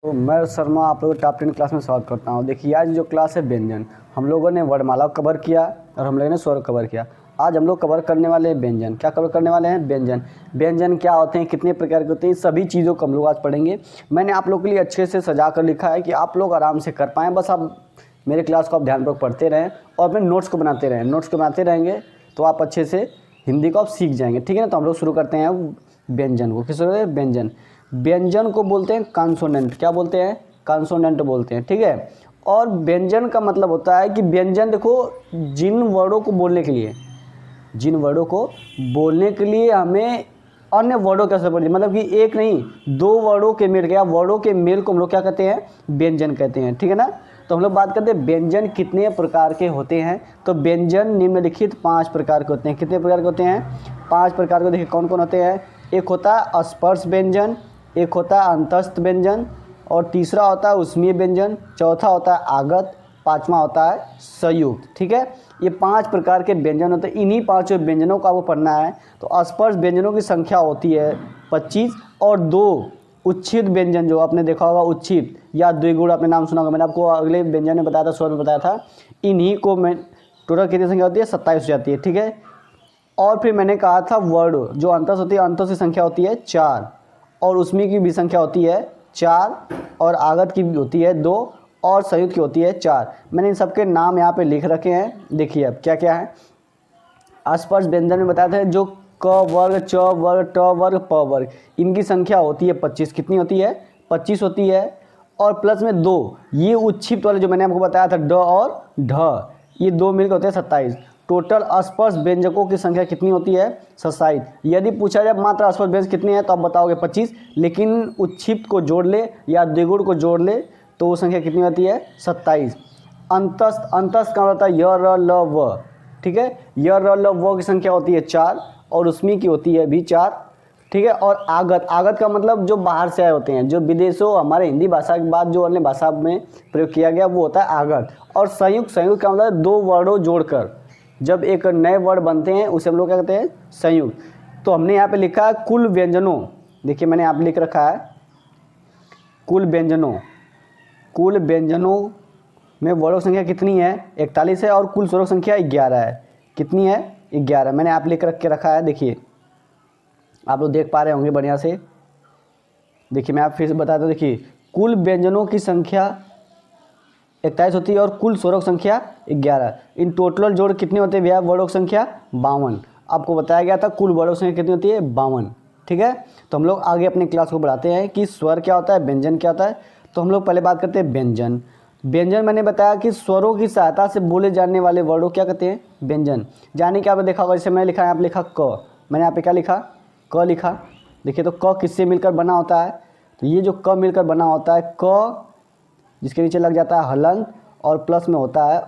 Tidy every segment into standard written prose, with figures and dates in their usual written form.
तो मैं शर्मा आप लोगों को टॉप 10 क्लास में स्वागत करता हूँ। देखिए आज जो क्लास है व्यंजन, हम लोगों ने वर्णमाला को कवर किया और हम लोगों ने स्वर कवर किया। आज हम लोग कवर करने वाले हैं व्यंजन। क्या कवर करने वाले हैं? व्यंजन। व्यंजन क्या होते हैं, कितने प्रकार के होते हैं, सभी चीज़ों को हम लोग आज पढ़ेंगे। मैंने आप लोग के लिए अच्छे से सजा कर लिखा है कि आप लोग आराम से कर पाएँ। बस आप मेरे क्लास को आप ध्यानपूर्वक पढ़ते रहें और अपने नोट्स को बनाते रहें। नोट्स को बनाते रहेंगे तो आप अच्छे से हिंदी को आप सीख जाएंगे। ठीक है ना। तो हम लोग शुरू करते हैं व्यंजन को। किस तरह? व्यंजन। व्यंजन को बोलते हैं कॉन्सोनेंट। क्या बोलते हैं? कॉन्सोनेंट बोलते हैं। ठीक है। और व्यंजन का मतलब होता है कि व्यंजन देखो, जिन वर्डों को बोलने के लिए हमें अन्य वर्डों की आवश्यकता पड़ती है। मतलब कि एक नहीं, दो वर्डों के मेल, क्या वर्डों के मेल को हम लोग क्या कहते हैं? व्यंजन कहते हैं। ठीक है ना। तो हम लोग बात करते हैं व्यंजन कितने प्रकार के होते हैं। तो व्यंजन निम्नलिखित 5 प्रकार के होते हैं। कितने प्रकार के होते हैं? 5 प्रकार के। देखिए कौन कौन होते हैं। एक होता है स्पर्श व्यंजन, एक होता है अंतस्थ व्यंजन, और तीसरा होता है उष्मीय व्यंजन, चौथा होता है आगत, पांचवा होता है संयुक्त। ठीक है। ये 5 प्रकार के व्यंजन होते हैं। इन्हीं 5 व्यंजनों को आपको पढ़ना है। तो स्पर्श व्यंजनों की संख्या होती है 25, और 2 उच्छिद व्यंजन जो आपने देखा होगा, उच्छिद या द्विगुण आपने नाम सुना होगा। मैंने आपको अगले व्यंजन में बताया था, स्वर में बताया था। इन्हीं को मैं टोटल कितनी संख्या होती है? 27 हो जाती है। ठीक है। और फिर मैंने कहा था वर्ड जो अंतस होती है, अंतों की संख्या होती है 4, और उसमें की भी संख्या होती है 4, और आगत की भी होती है 2, और संयुक्त की होती है 4। मैंने इन सबके नाम यहाँ पे लिख रखे हैं। देखिए अब क्या क्या है। स्पर्श व्यंजन में बताया था जो क वर्ग, च वर्ग, ट वर्ग, प वर्ग, इनकी संख्या होती है 25। कितनी होती है? 25 होती है। और प्लस में 2 ये उच्छिप्त वाले जो मैंने आपको बताया था, ड और ढ, ये 2 मिलकर होते हैं 27। टोटल स्पर्श व्यंजकों की संख्या कितनी होती है? 27। यदि पूछा जाए मात्र स्पर्श व्यंजक कितने हैं तो आप बताओगे 25, लेकिन उच्छिप्त को जोड़ ले या द्विगुण को जोड़ ले तो वो संख्या कितनी होती है? 27। अंतस्थ, अंतस्थ का होता है य र ल व। ठीक है। य र ल व की संख्या होती है 4, और उसमें की होती है भी 4। ठीक है। और आगत, आगत का मतलब जो बाहर से आए होते हैं, जो विदेशों, हमारे हिंदी भाषा के बाद जो अन्य भाषा में प्रयोग किया गया वो होता है आगत। और संयुक्त, संयुक्त का मतलब 2 वर्डों जोड़कर जब एक नए वर्ड बनते हैं उसे हम लोग क्या कहते हैं? संयुक्त। तो हमने यहाँ पे लिखा है कुल व्यंजनों। देखिए मैंने यहाँ पे लिख रखा है कुल व्यंजनों। कुल व्यंजनों में वर्डों की संख्या कितनी है? 41 है, और कुल स्वरों की संख्या 11 है। कितनी है? 11। मैंने आप लिख रखा है। देखिए आप लोग देख पा रहे होंगे बढ़िया से। देखिए मैं आप फिर से बताता हूँ। देखिए कुल व्यंजनों की संख्या 41 होती है, और कुल स्वरों की संख्या 11। इन टोटल जोड़ कितने होते हैं भैया? वर्डों की संख्या 52। आपको बताया गया था कुल वर्डों की संख्या कितनी होती है? 52। ठीक है। तो हम लोग आगे अपनी क्लास को बढ़ाते हैं कि स्वर क्या होता है, व्यंजन क्या होता है। तो हम लोग पहले बात करते हैं व्यंजन। व्यंजन मैंने बताया कि स्वरों की सहायता से बोले जाने वाले वर्डों क्या कहते हैं? व्यंजन। जाने कि आपने देखा होगा, जैसे मैंने लिखा है, आप लिखा क, मैंने यहाँ पे क्या लिखा? क लिखा। देखिए तो क किससे मिलकर बना होता है? तो ये जो क मिलकर बना होता है, क जिसके नीचे लग जाता है हलंत, और प्लस में होता है अ।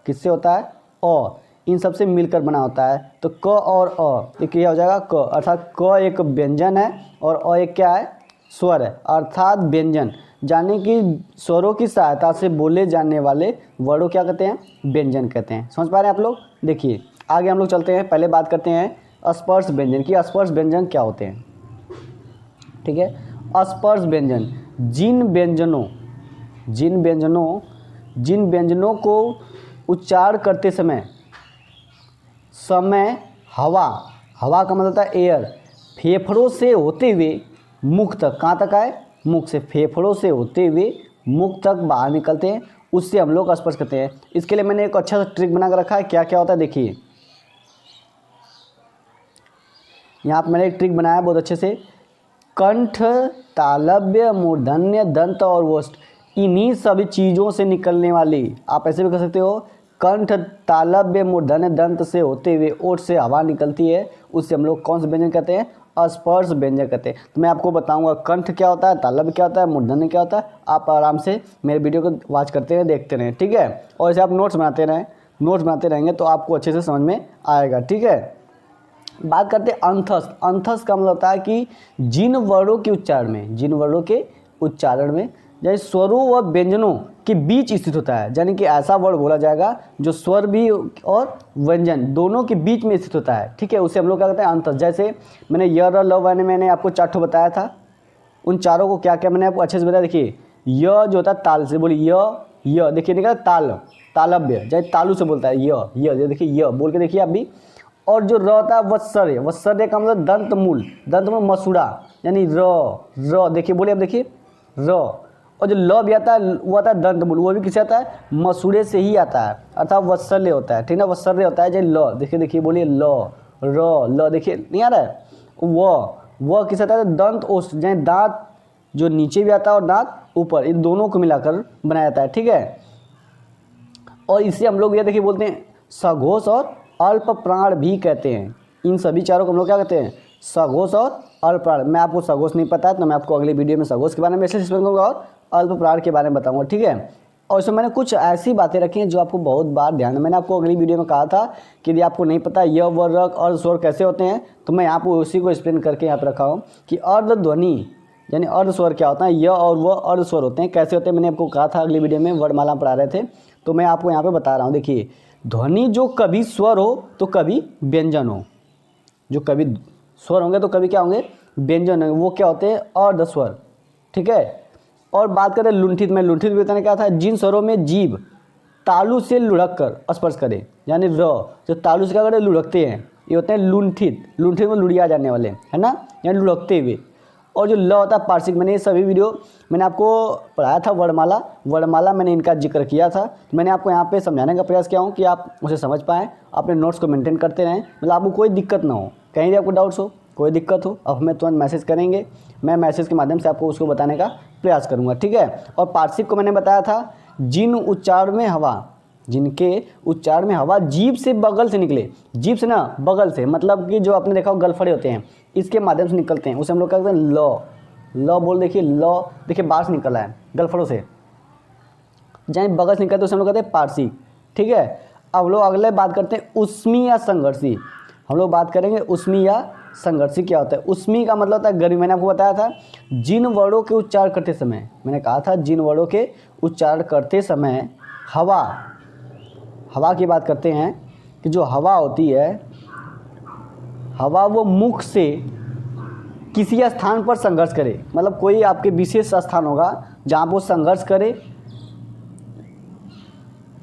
किससे होता है? अ। इन सबसे मिलकर बना होता है। तो क और अ, ये क्या हो जाएगा? क। अर्थात क एक व्यंजन है और अ एक क्या है? स्वर है। अर्थात व्यंजन, यानी कि स्वरों की सहायता से बोले जाने वाले वर्डों क्या कहते हैं? व्यंजन कहते हैं। समझ पा रहे हैं आप लोग? देखिए आगे हम लोग चलते हैं। पहले बात करते हैं स्पर्श व्यंजन की। स्पर्श व्यंजन क्या होते हैं? ठीक है। स्पर्श व्यंजन जिन व्यंजनों को उच्चारण करते समय हवा का मतलब होता है एयर, फेफड़ों से होते हुए मुख तक, कहाँ तक आए? मुख से, फेफड़ों से होते हुए मुख तक बाहर निकलते हैं, उससे हम लोग स्पर्श करते हैं। इसके लिए मैंने एक अच्छा सा ट्रिक बना कर रखा है। क्या क्या होता है देखिए, यहाँ पर मैंने एक ट्रिक बनाया बहुत अच्छे से। कंठ, तालव्य, मूर्धन्य, दंत और ओष्ठ, इन्हीं सभी चीज़ों से निकलने वाली, आप ऐसे भी कर सकते हो, कंठ, तालव्य, मूर्धन्य, दंत से होते हुए ओठ से हवा निकलती है, उससे हम लोग कौन सा व्यंजन कहते हैं? स्पर्श व्यंजन कहते हैं। तो मैं आपको बताऊंगा कंठ क्या होता है, तालव्य क्या होता है, मूर्धन्य क्या होता है। आप आराम से मेरे वीडियो को वॉच करते रहें, देखते रहें। ठीक है। और ऐसे आप नोट्स बनाते रहेंगे तो आपको अच्छे से समझ में आएगा। ठीक है। बात करते हैं अंतस्थ। अंतस्थ का मतलब होता है कि जिन वर्डों के उच्चारण में यानी स्वरों व व्यंजनों के बीच स्थित होता है, यानी कि ऐसा वर्ड बोला जाएगा जो स्वर भी और व्यंजन दोनों के बीच में स्थित होता है। ठीक है। उसे हम लोग क्या कहते हैं? अंतस्थ। जैसे मैंने य र ल मैंने आपको 4 ठो बताया था। उन चारों को क्या क्या मैंने आपको अच्छे से बताया। देखिए य जो होता है ताल से, बोलिए य देखिए निकला ताल, तालव्य, चाहे तालु से बोलता है य देखिए य बोल के देखिए आप भी। और जो र होता है वत्सर्य, वत्सर्य का मतलब दंत मूल मसूड़ा, यानी र देखिए बोलिए अब देखिए र। और जो ल भी आता है वो आता है दंत मूल, वो भी किसे आता है, मसूड़े से ही आता है, अर्थात वत्सल्य होता है, ठीक ना, वत्सल्य होता है। जैसे ल देखिए बोलिए ल देखिए नहीं आ रहा है, वो किसे आता है, दंत ओष्ठ, जैसे दांत जो नीचे भी आता है और दांत ऊपर, इन दोनों को मिलाकर बनाया जाता है, ठीक है। और इसे हम लोग ये देखिए बोलते हैं सघोष और अल्प प्राण भी कहते हैं। इन सभी चारों को हम लोग क्या कहते हैं, सघोष और अल्प प्राण। मैं आपको सघोष नहीं पता है तो मैं आपको अगली वीडियो में सघोष के बारे में एक्सप्लेन करूँगा और अल्प प्राण के बारे में बताऊँगा, ठीक है। और इसमें मैंने कुछ ऐसी बातें रखी हैं जो आपको बहुत बार ध्यान है। मैंने आपको अगली वीडियो में कहा था कि यदि आपको नहीं पता य व र और स्वर कैसे होते हैं तो मैं यहाँ पर उसी को एक्सप्लेन करके यहाँ पर रखा हूँ कि अर्ध ध्वनि यानी अर्ध स्वर क्या होता है, य और व अर्ध स्वर होते हैं, कैसे होते हैं मैंने आपको कहा था अगली वीडियो में, वर्णमाला पढ़ा रहे थे, तो मैं आपको यहाँ पे बता रहा हूँ। देखिए ध्वनि जो कभी स्वर हो तो कभी व्यंजन हो, जो कभी स्वर होंगे तो कभी क्या होंगे, व्यंजन होंगे, वो क्या होते हैं, अर्ध स्वर, ठीक है। और बात करें लुंठित, मैं लुंठित भी बताने क्या था, जिन स्वरों में जीभ तालु से लुढ़क कर स्पर्श करे, यानी र जो तालु से क्या करे, लुढ़कते हैं, ये होते हैं लुंठित। लुंठित में लुढ़िया जाने वाले, है ना, यानी लुढ़कते हुए। और जो ल होता है पार्श्विक, मैंने ये सभी वीडियो मैंने आपको पढ़ाया था, वर्णमाला मैंने इनका जिक्र किया था। मैंने आपको यहाँ पे समझाने का प्रयास किया हूँ कि आप उसे समझ पाएँ, अपने नोट्स को मेंटेन करते रहें, मतलब आपको कोई दिक्कत ना हो, कहीं भी आपको डाउट्स हो, कोई दिक्कत हो, अब हमें तुरंत मैसेज करेंगे, मैं मैसेज के माध्यम से आपको उसको बताने का प्रयास करूँगा, ठीक है। और पार्श्विक को मैंने बताया था, जिन उच्चारण में हवा, जिनके उच्चारण में हवा जीभ से बगल से निकले, जीभ से ना बगल से, मतलब कि जो आपने देखा हो गलफड़े होते हैं, इसके माध्यम से निकलते हैं, उसे हम लोग कहते हैं ल बोल, देखिए ल देखिए बाहर से निकला है गलफड़ों से, जहाँ बगल से निकलते उसे हम लोग कहते हैं पार्श्विक, ठीक है। अब लोग अगले बात करते हैं उष्मी या संघर्षी। हम लोग बात करेंगे उष्मी या संघर्षी क्या होता है। उष्मी का मतलब होता है गर्मी, मैंने आपको बताया था जिन वर्णों के उच्चारण करते समय, मैंने कहा था जिन वर्णों के उच्चारण करते समय हवा की बात करते हैं कि जो हवा होती है, हवा वो मुख से किसी स्थान पर संघर्ष करे, मतलब कोई आपके विशेष स्थान होगा जहाँ पर वो संघर्ष करे,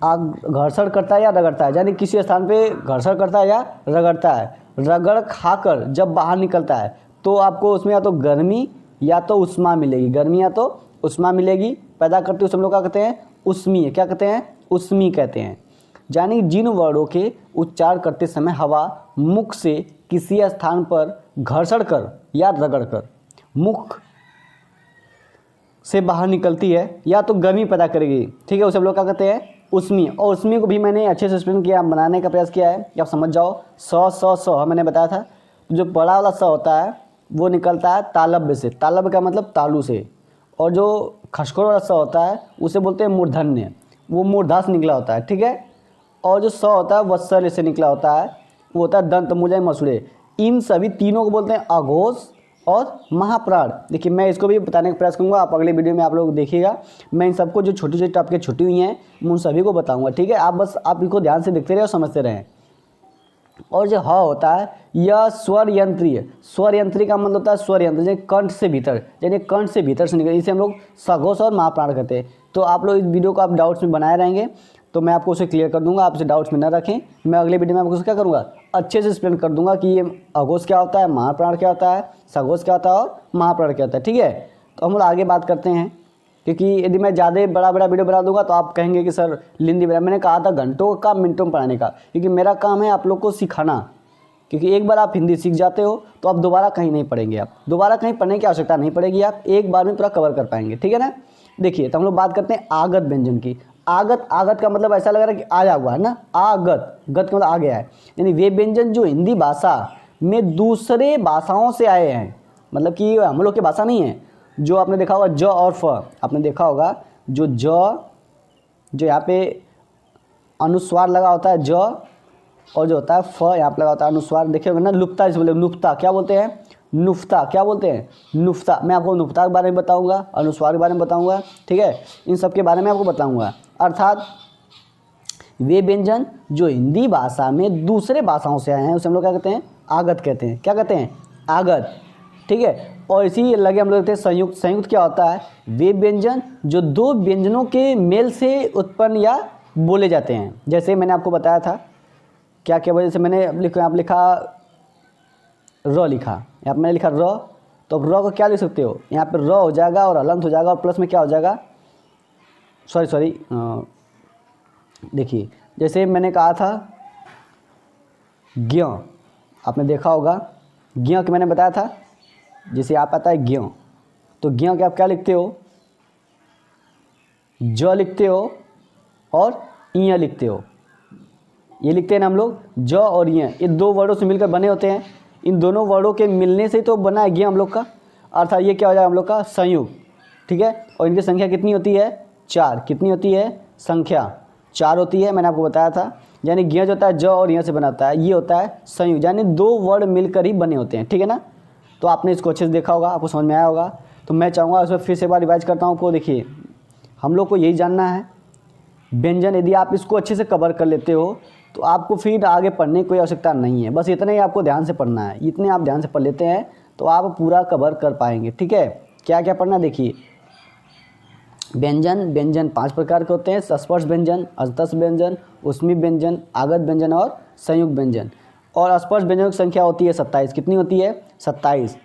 घर्षण करता है या रगड़ता है, यानी किसी स्थान पे घर्षण करता है या रगड़ता है, रगड़ खाकर जब बाहर निकलता है तो आपको उसमें या तो गर्मी या तो उष्मा मिलेगी, गर्मी या तो उष्मा मिलेगी, पैदा करते हुए हम लोग क्या कहते हैं, उष्मी, क्या कहते हैं, उष्मी कहते हैं। यानी जिन वर्णों के उच्चारण करते समय हवा मुख से किसी स्थान पर घर्षण कर या रगड़ कर मुख से बाहर निकलती है या तो गर्मी पैदा करेगी, ठीक है, उसे हम लोग क्या कहते हैं, उष्मी। और उष्मी को भी मैंने अच्छे से एक्सप्लेन किया, बनाने का प्रयास किया है कि आप समझ जाओ। स मैंने बताया था, जो बड़ा वाला स होता है वो निकलता है तालव्य से, तालव्य का मतलब तालु से, और जो खसखोर वाला स होता है उसे बोलते हैं मूर्धन्य, वो मूर्धा से निकला होता है, ठीक है। और जो स होता है वत्सल्य से निकला होता है, वो होता है दंत मूल मसूड़े। इन सभी तीनों को बोलते हैं अघोष और महाप्राण। देखिए मैं इसको भी बताने का प्रयास करूंगा, आप अगले वीडियो में आप लोग देखिएगा, मैं इन सबको जो छोटी छोटी टॉपिक छुट्टी हुई हैं मैं उन सभी को बताऊंगा, ठीक है। आप बस आप इनको ध्यान से देखते रहे और समझते रहें। और जो ह होता है यह स्वर यंत्री है, स्वर यंत्री का मतलब होता है स्वर यंत्र, जैसे कंठ से भीतर, यानी कंठ से भीतर से निकले, इसे हम लोग सघोष और महाप्राण कहते हैं। तो आप लोग इस वीडियो को आप डाउट्स में बनाए रहेंगे तो मैं आपको उसे क्लियर कर दूंगा, आप इसे डाउट्स में न रखें। मैं अगले वीडियो में आपको क्या करूंगा, अच्छे से एक्सप्लेन कर दूंगा कि ये अघोष क्या होता है, महाप्राण क्या होता है, सघोष क्या होता है और महाप्राण क्या होता है, ठीक है। तो हम लोग आगे बात करते हैं, क्योंकि यदि मैं ज़्यादा बड़ा वीडियो बना दूंगा तो आप कहेंगे कि सर लिंदी बना। मैंने कहा था घंटों का मिनटों में पढ़ाने का, क्योंकि मेरा काम है आप लोग को सिखाना, क्योंकि एक बार आप हिंदी सीख जाते हो तो आप दोबारा कहीं नहीं पढ़ेंगे, आप दोबारा कहीं पढ़ने की आवश्यकता नहीं पड़ेगी, आप एक बार में पूरा कवर कर पाएंगे, ठीक है ना। देखिए तो हम लोग बात करते हैं आगत व्यंजन की। आगत का मतलब ऐसा लग रहा है कि आया हुआ है ना, आगत, गत का मतलब आ गया है, यानी वे व्यंजन जो हिंदी भाषा में दूसरे भाषाओं से आए हैं, मतलब कि हम लोग की भाषा नहीं है। जो आपने देखा होगा ज और फ, आपने देखा होगा जो जो यहाँ पे अनुस्वार लगा होता है ज, और जो होता है फ यहाँ पे लगा होता है अनुस्वार, देखिए होगा ना, लुप्ता जिसे बोलते, नुफ्ता क्या बोलते हैं, नुफ्ता क्या बोलते हैं, नुफ्ता। मैं आपको नुफ्ता के बारे में बताऊंगा, अनुस्वार के बारे में बताऊंगा, ठीक है, इन सब के बारे में आपको बताऊंगा। अर्थात वे व्यंजन जो हिंदी भाषा में दूसरे भाषाओं से आए हैं उसे हम लोग क्या कहते हैं, आगत कहते हैं। क्या कहते हैं, आगत। ठीक है। और इसी लगे हम लोग देखते हैं संयुक्त। संयुक्त क्या होता है? वे व्यंजन जो दो व्यंजनों के मेल से उत्पन्न या बोले जाते हैं। जैसे मैंने आपको बताया था क्या क्या वजह से मैंने यहाँ पर लिखा र लिखा, यहाँ पर मैंने लिखा र, तो अब र को क्या लिख सकते हो? यहाँ पर र हो जाएगा और हलंत हो जाएगा और प्लस में क्या हो जाएगा, सॉरी देखिए जैसे मैंने कहा था ज्ञ, आपने देखा होगा ज्ञ कि मैंने बताया था, जैसे आप आता है ज्ञ, तो ज्ञ के आप क्या लिखते हो? ज लिखते हो और इ लिखते हो। ये लिखते हैं ना हम लोग, ज और इ, ये दो वर्डों से मिलकर बने होते हैं। इन दोनों वर्डों के मिलने से तो बना है ज्ञ हम लोग का, अर्थात ये क्या हो जाएगा हम लोग का संयुक्त, ठीक है। और इनकी संख्या कितनी होती है? 4। कितनी होती है? संख्या 4 होती है, मैंने आपको बताया था। यानी ज्ञ जो होता है ज और इ से बनाता है, ये होता है संयुक्त, यानी दो वर्ड मिलकर ही बने होते हैं, ठीक है ना। तो आपने इसको अच्छे से देखा होगा, आपको समझ में आया होगा। तो मैं चाहूँगा इसमें फिर से एक बार रिवाइज करता हूँ आपको। देखिए हम लोग को यही जानना है व्यंजन, यदि आप इसको अच्छे से कवर कर लेते हो तो आपको फिर आगे पढ़ने की कोई आवश्यकता नहीं है, बस इतना ही आपको ध्यान से पढ़ना है। इतने आप ध्यान से पढ़ लेते हैं तो आप पूरा कवर कर पाएंगे, ठीक है। क्या क्या पढ़ना देखिए, व्यंजन, व्यंजन 5 प्रकार के होते हैं, स्पर्श व्यंजन, अंतस्थ व्यंजन, ऊष्मी व्यंजन, आगत व्यंजन और संयुक्त व्यंजन। और स्पर्श व्यंजनों की संख्या होती है 27। कितनी होती है? 27,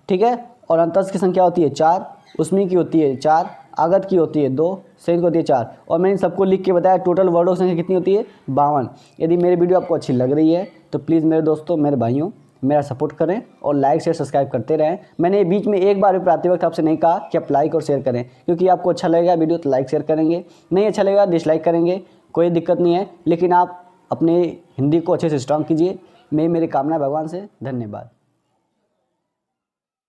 ठीक है। और अंतस्थ की संख्या होती है 4, ऊष्मी की होती है 4, आगत की होती है 2, संयुक्त होती है 4। और मैंने सबको लिख के बताया टोटल वर्डों की संख्या कितनी होती है? 52। यदि मेरी वीडियो आपको अच्छी लग रही है तो प्लीज़ मेरे दोस्तों, मेरे भाइयों, मेरा सपोर्ट करें और लाइक शेयर सब्सक्राइब करते रहें। मैंने बीच में एक बार भी पढ़ाते वक्त आपसे नहीं कहा कि आप लाइक और शेयर करें, क्योंकि आपको अच्छा लगेगा वीडियो तो लाइक शेयर करेंगे, नहीं अच्छा लगेगा डिसलाइक करेंगे, कोई दिक्कत नहीं है। लेकिन आप अपने हिंदी को अच्छे से स्ट्रॉन्ग कीजिए। मैं मेरी कामना भगवान से। धन्यवाद।